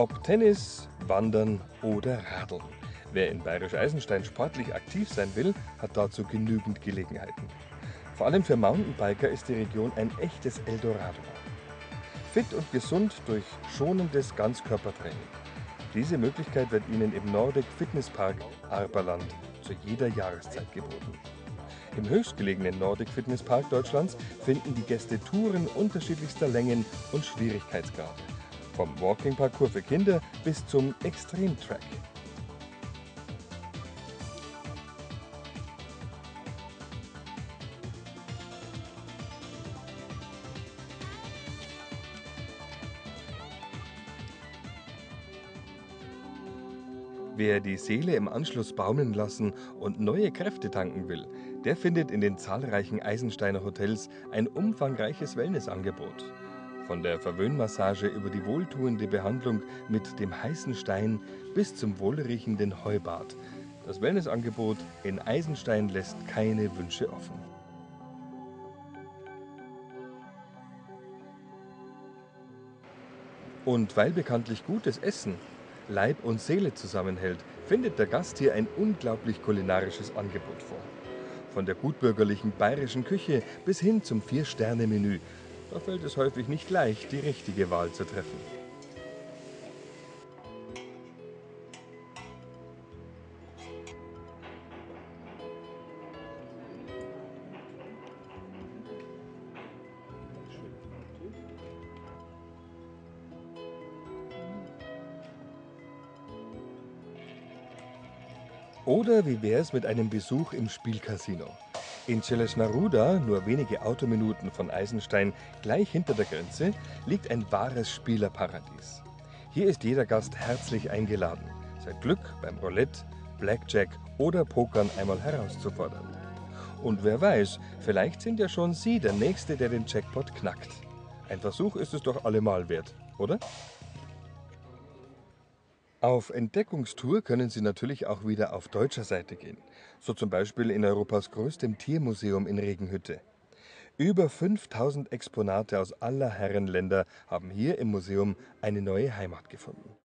Ob Tennis, Wandern oder Radeln. Wer in Bayerisch Eisenstein sportlich aktiv sein will, hat dazu genügend Gelegenheiten. Vor allem für Mountainbiker ist die Region ein echtes Eldorado. Fit und gesund durch schonendes Ganzkörpertraining. Diese Möglichkeit wird Ihnen im Nordic Fitness Park Arberland zu jeder Jahreszeit geboten. Im höchstgelegenen Nordic Fitness Park Deutschlands finden die Gäste Touren unterschiedlichster Längen und Schwierigkeitsgrade. Vom Walking-Parcours für Kinder bis zum Extrem-Track. Wer die Seele im Anschluss baumeln lassen und neue Kräfte tanken will, der findet in den zahlreichen Eisensteiner Hotels ein umfangreiches Wellnessangebot. Von der Verwöhnmassage über die wohltuende Behandlung mit dem heißen Stein bis zum wohlriechenden Heubad. Das Wellnessangebot in Eisenstein lässt keine Wünsche offen. Und weil bekanntlich gutes Essen Leib und Seele zusammenhält, findet der Gast hier ein unglaublich kulinarisches Angebot vor. Von der gutbürgerlichen bayerischen Küche bis hin zum Vier-Sterne-Menü. Da fällt es häufig nicht leicht, die richtige Wahl zu treffen. Oder wie wäre es mit einem Besuch im Spielcasino? In Celesnaruda, nur wenige Autominuten von Eisenstein, gleich hinter der Grenze, liegt ein wahres Spielerparadies. Hier ist jeder Gast herzlich eingeladen, sein Glück beim Roulette, Blackjack oder Pokern einmal herauszufordern. Und wer weiß, vielleicht sind ja schon Sie der Nächste, der den Jackpot knackt. Ein Versuch ist es doch allemal wert, oder? Auf Entdeckungstour können Sie natürlich auch wieder auf deutscher Seite gehen, so zum Beispiel in Europas größtem Tiermuseum in Regenhütte. Über 5000 Exponate aus aller Herren Länder haben hier im Museum eine neue Heimat gefunden.